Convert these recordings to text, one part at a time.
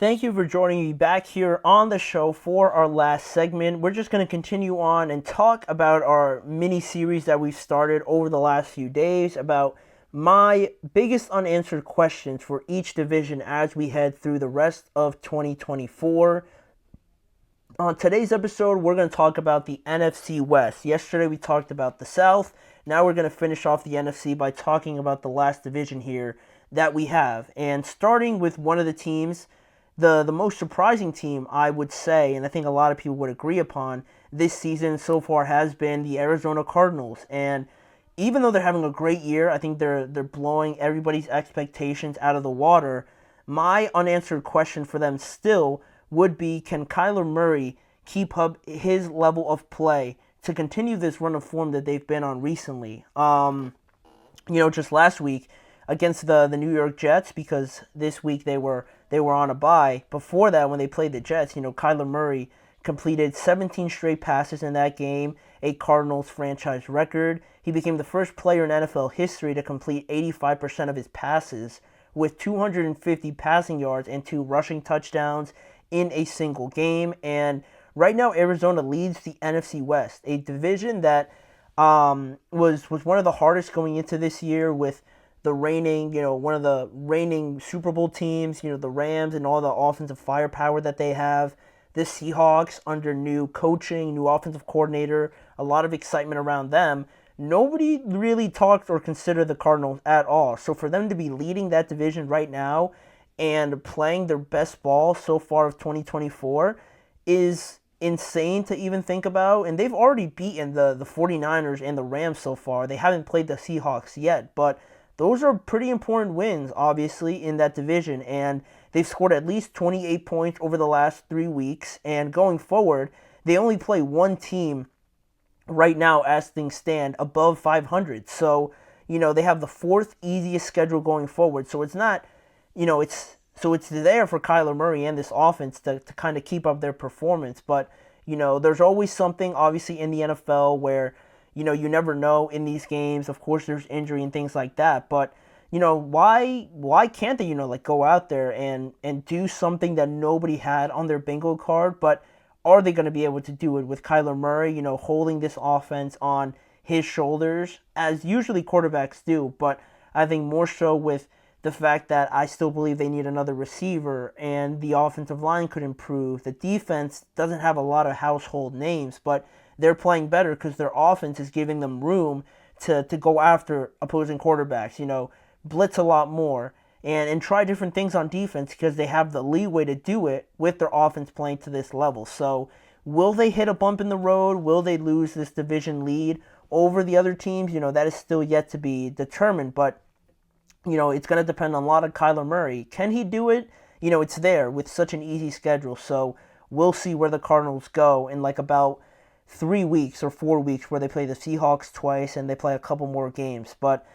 Thank you for joining me back here on the show for our last segment. We're just going to continue on and talk about our mini series that we've started over the last few days about my biggest unanswered questions for each division as we head through the rest of 2024. On today's episode, we're going to talk about the NFC West. Yesterday, we talked about the South. Now, we're going to finish off the NFC by talking about the last division here that we have. And starting with one of the teams, the most surprising team, I would say, and I think a lot of people would agree upon, this season so far has been the Arizona Cardinals. And even though they're having a great year, I think they're blowing everybody's expectations out of the water. My unanswered question for them still would be, can Kyler Murray keep up his level of play to continue this run of form that they've been on recently? Just last week against the New York Jets, because this week they were on a bye. Before that, when they played the Jets, Kyler Murray completed 17 straight passes in that game, a Cardinals franchise record. He became the first player in NFL history to complete 85% of his passes with 250 passing yards and 2 rushing touchdowns in a single game. And right now, Arizona leads the NFC West, a division that was one of the hardest going into this year, with the reigning, one of the reigning Super Bowl teams, the Rams, and all the offensive firepower that they have. The Seahawks under new coaching, new offensive coordinator, a lot of excitement around them. Nobody really talked or considered the Cardinals at all. So for them to be leading that division right now and playing their best ball so far of 2024 is insane to even think about. And they've already beaten the 49ers and the Rams so far. They haven't played the Seahawks yet, but those are pretty important wins, obviously, in that division, and they've scored at least 28 points over the last 3 weeks, and going forward, they only play one team right now as things stand above 500, so, they have the 4th easiest schedule going forward, so it's not, it's there for Kyler Murray and this offense to kind of keep up their performance, but, there's always something, obviously, in the NFL where you never know in these games. Of course, there's injury and things like that. But, why can't they, go out there and do something that nobody had on their bingo card? But are they going to be able to do it with Kyler Murray, holding this offense on his shoulders, as usually quarterbacks do? But I think more so with the fact that I still believe they need another receiver, and the offensive line could improve. The defense doesn't have a lot of household names, but they're playing better because their offense is giving them room to go after opposing quarterbacks, blitz a lot more, and try different things on defense because they have the leeway to do it with their offense playing to this level. So will they hit a bump in the road? Will they lose this division lead over the other teams? That is still yet to be determined, but, it's going to depend on a lot of Kyler Murray. Can he do it? It's there with such an easy schedule, so we'll see where the Cardinals go in about 3 weeks or 4 weeks, where they play the Seahawks twice and they play a couple more games. But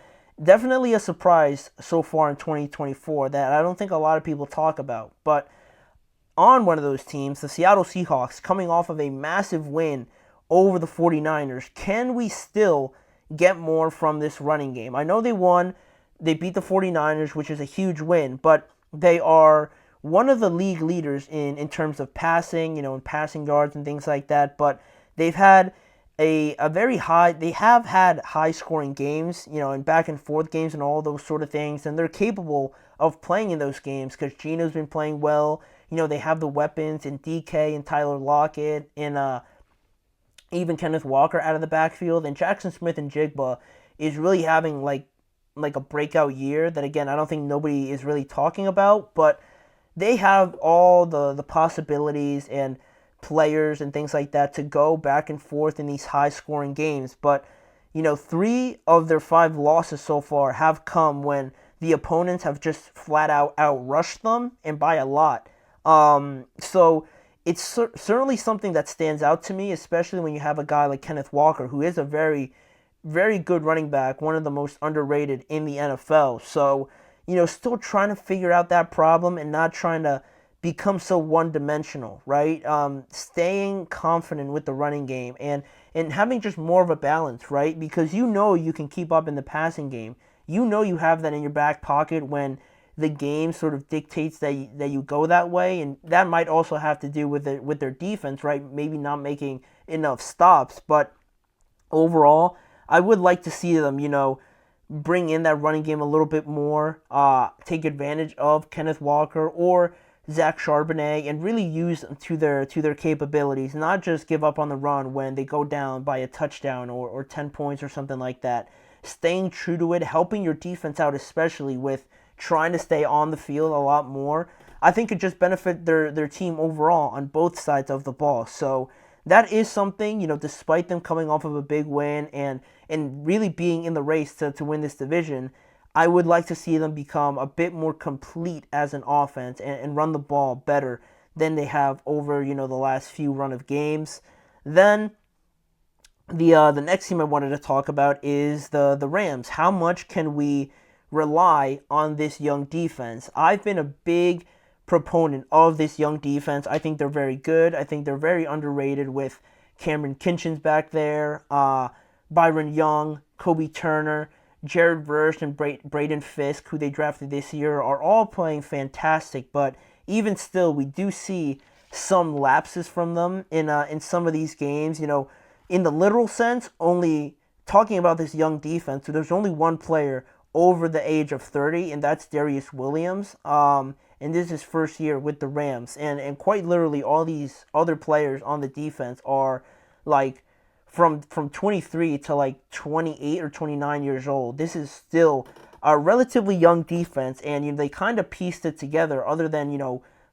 definitely a surprise so far in 2024 that I don't think a lot of people talk about. But on one of those teams, the Seattle Seahawks, coming off of a massive win over the 49ers, can we still get more from this running game? I know they won. They beat the 49ers, which is a huge win, but they are one of the league leaders in terms of passing, in passing yards and things like that. But they've had they have had high scoring games, and back and forth games and all those sort of things, and they're capable of playing in those games because Geno's been playing well. They have the weapons in DK and Tyler Lockett and even Kenneth Walker out of the backfield, and Jackson Smith and Jigba is really having like a breakout year that, again, I don't think nobody is really talking about, but they have all the possibilities and players and things like that to go back and forth in these high-scoring games. But, 3 of their 5 losses so far have come when the opponents have just flat-out outrushed them, and by a lot. So it's certainly something that stands out to me, especially when you have a guy like Kenneth Walker, who is a very, very good running back, one of the most underrated in the NFL. So, still trying to figure out that problem and not trying to become so one-dimensional, right? Staying confident with the running game and having just more of a balance, right? Because you can keep up in the passing game. You have that in your back pocket when the game sort of dictates that you go that way, and that might also have to do with with their defense, right? Maybe not making enough stops, but overall, I would like to see them, bring in that running game a little bit more, take advantage of Kenneth Walker or Zach Charbonnet, and really use them to their capabilities, not just give up on the run when they go down by a touchdown or 10 points or something like that. Staying true to it, helping your defense out, especially with trying to stay on the field a lot more, I think could just benefit their team overall on both sides of the ball. So that is something, despite them coming off of a big win and really being in the race to win this division, I would like to see them become a bit more complete as an offense and run the ball better than they have over, the last few run of games. Then the next team I wanted to talk about is the Rams. How much can we rely on this young defense? I've been a big proponent of this young defense. I think they're very good. I think they're very underrated with Cameron Kinchens back there, Byron Young, Kobe Turner, Jared Verse, and Braden Fisk, who they drafted this year, are all playing fantastic. But even still, we do see some lapses from them in some of these games. In the literal sense, only talking about this young defense, so there's only one player over the age of 30, and that's Darius Williams. And this is his first year with the Rams. And quite literally, all these other players on the defense are like from 23 to like 28 or 29 years old. This is still a relatively young defense, and they kind of pieced it together. Other than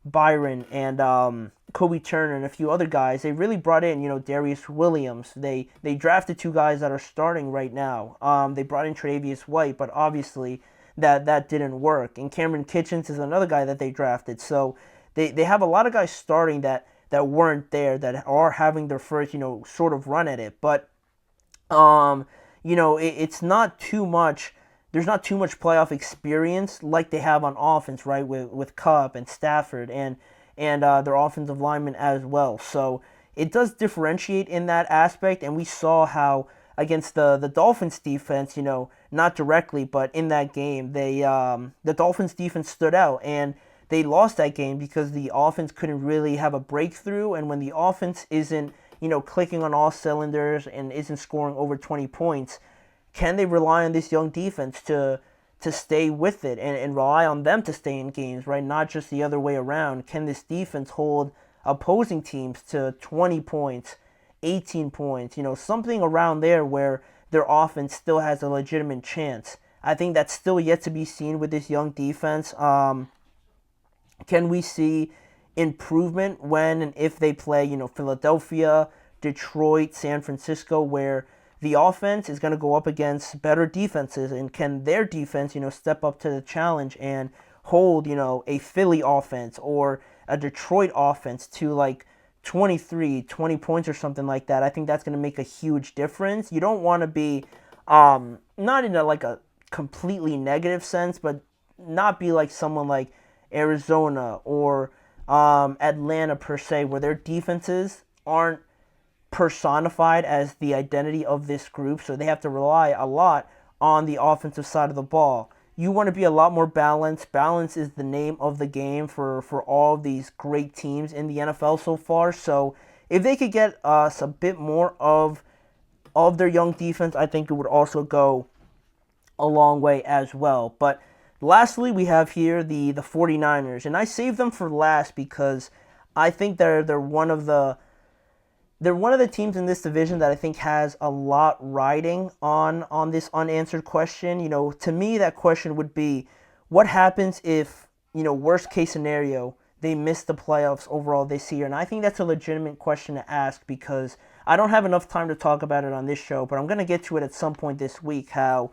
Byron and Kobe Turner and a few other guys, they really brought in Darius Williams. They drafted two guys that are starting right now. They brought in Tre'Davious White, but obviously that didn't work. And Cameron Kinchens is another guy that they drafted. So they have a lot of guys starting that weren't there, that are having their first sort of run at it. But it's not too much. There's not too much playoff experience like they have on offense, right? With Kupp and Stafford and their offensive linemen as well. So it does differentiate in that aspect, and we saw how against the Dolphins defense, not directly, but in that game, the Dolphins defense stood out, and they lost that game because the offense couldn't really have a breakthrough. And when the offense isn't, clicking on all cylinders and isn't scoring over 20 points, can they rely on this young defense to stay with it and rely on them to stay in games, right? Not just the other way around. Can this defense hold opposing teams to 20 points, 18 points, something around there where their offense still has a legitimate chance? I think that's still yet to be seen with this young defense. Can we see improvement when and if they play, Philadelphia, Detroit, San Francisco, where the offense is going to go up against better defenses, and can their defense, step up to the challenge and hold, a Philly offense or a Detroit offense to like 20 points or something like that? I think that's going to make a huge difference. You don't want to be, not in a completely negative sense, but not be like someone like Arizona or Atlanta per se, where their defenses aren't personified as the identity of this group, so they have to rely a lot on the offensive side of the ball. You want to be a lot more balanced. Balance is the name of the game for all of these great teams in the NFL so far. So if they could get us a bit more of their young defense, I think it would also go a long way as well. But lastly, we have here the 49ers, and I saved them for last because I think they're one of the teams in this division that I think has a lot riding on this unanswered question. To me, that question would be, what happens if, worst case scenario, they miss the playoffs overall this year? And I think that's a legitimate question to ask because I don't have enough time to talk about it on this show, but I'm going to get to it at some point this week, how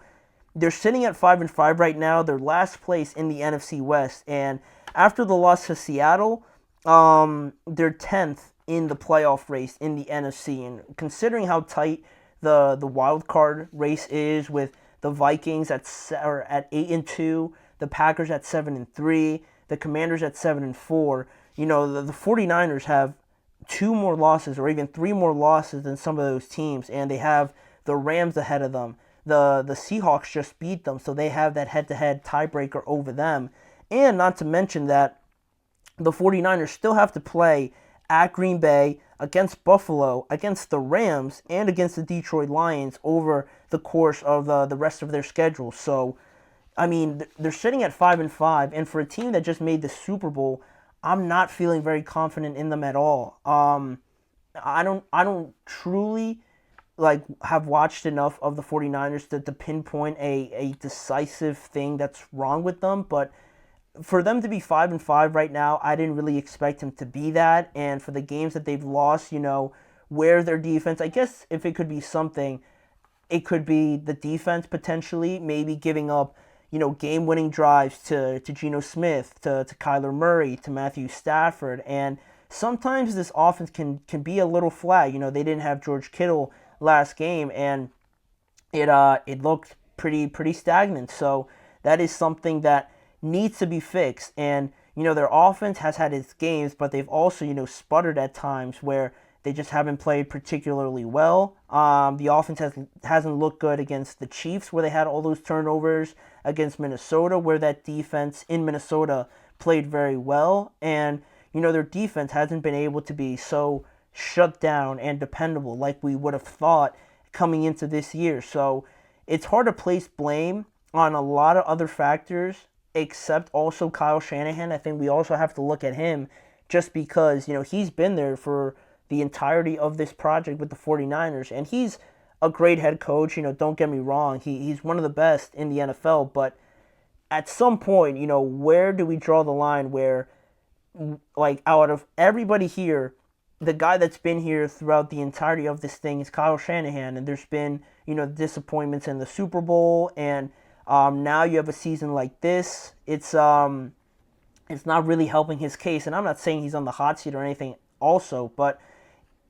they're sitting at 5-5 right now. They're last place in the NFC West, and after the loss to Seattle, they're 10th in the playoff race in the NFC. And considering how tight the wild card race is, with the Vikings at 8-2, the Packers at 7-3, the Commanders at 7-4, the 49ers have 2 more losses or even 3 more losses than some of those teams, and they have the Rams ahead of them. The Seahawks just beat them, so they have that head-to-head tiebreaker over them. And not to mention that the 49ers still have to play at Green Bay, against Buffalo, against the Rams, and against the Detroit Lions over the course of the rest of their schedule. So, I mean, they're sitting at 5-5, and for a team that just made the Super Bowl, I'm not feeling very confident in them at all. I don't truly have watched enough of the 49ers to pinpoint a decisive thing that's wrong with them, but for them to be 5-5 right now, I didn't really expect them to be that. And for the games that they've lost, where their defense, I guess if it could be something, it could be the defense potentially, maybe giving up, game-winning drives to Geno Smith, to Kyler Murray, to Matthew Stafford. And sometimes this offense can be a little flat. They didn't have George Kittle last game, and it looked pretty stagnant. So that is something that needs to be fixed. And their offense has had its games, but they've also sputtered at times where they just haven't played particularly well. The offense hasn't looked good against the Chiefs, where they had all those turnovers, against Minnesota, where that defense in Minnesota played very well. And their defense hasn't been able to be so shut down and dependable like we would have thought coming into this year. So it's hard to place blame on a lot of other factors except also Kyle Shanahan. I think we also have to look at him just because, he's been there for the entirety of this project with the 49ers, and he's a great head coach. Don't get me wrong, he's one of the best in the NFL, but at some point, where do we draw the line where, out of everybody here, the guy that's been here throughout the entirety of this thing is Kyle Shanahan, and there's been, disappointments in the Super Bowl, and now you have a season like this. It's not really helping his case, and I'm not saying he's on the hot seat or anything also, but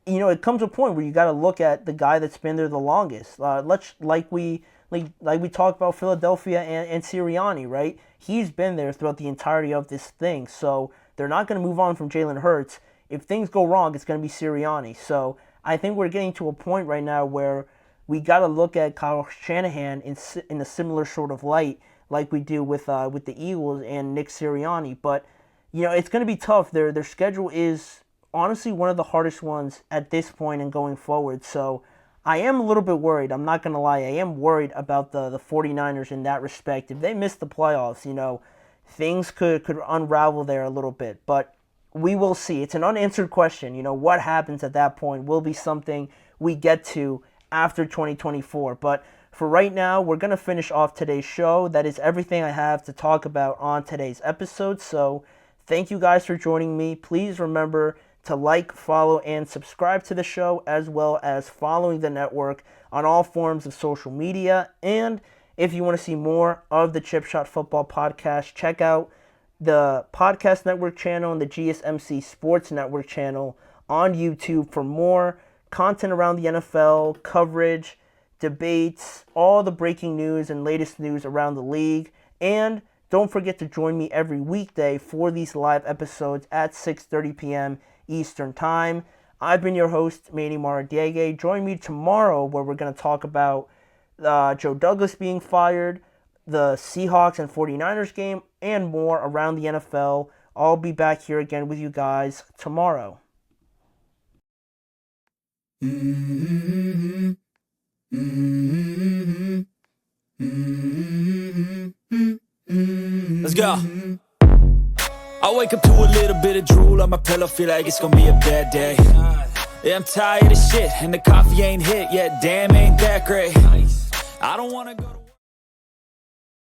it comes to a point where you got to look at the guy that's been there the longest. Like we talked about Philadelphia and Sirianni, right? He's been there throughout the entirety of this thing, so they're not going to move on from Jalen Hurts. If things go wrong, it's going to be Sirianni. So I think we're getting to a point right now where we got to look at Kyle Shanahan in a similar sort of light like we do with the Eagles and Nick Sirianni. But, it's going to be tough. Their schedule is honestly one of the hardest ones at this point and going forward. So I am a little bit worried. I'm not going to lie. I am worried about the 49ers in that respect. If they miss the playoffs, things could unravel there a little bit. But we will see. It's an unanswered question. What happens at that point will be something we get to after 2024. But for right now, we're going to finish off today's show. That is everything I have to talk about on today's episode. So thank you guys for joining me. Please remember to like, follow, and subscribe to the show, as well as following the network on all forms of social media. And if you want to see more of the Chip Shot Football Podcast, check out the Podcast Network channel and the GSMC Sports Network channel on YouTube for more content around the NFL, coverage, debates, all the breaking news and latest news around the league. And don't forget to join me every weekday for these live episodes at 6:30 p.m. Eastern Time. I've been your host, Manny Maradiaga. Join me tomorrow where we're going to talk about Joe Douglas being fired, the Seahawks and 49ers game, and more around the NFL. I'll be back here again with you guys tomorrow. Let's go. I wake up to a little bit of drool on my pillow, feel like it's gonna be a bad day. Yeah, I'm tired of shit, and the coffee ain't hit yet, damn, ain't that great. I don't wanna go to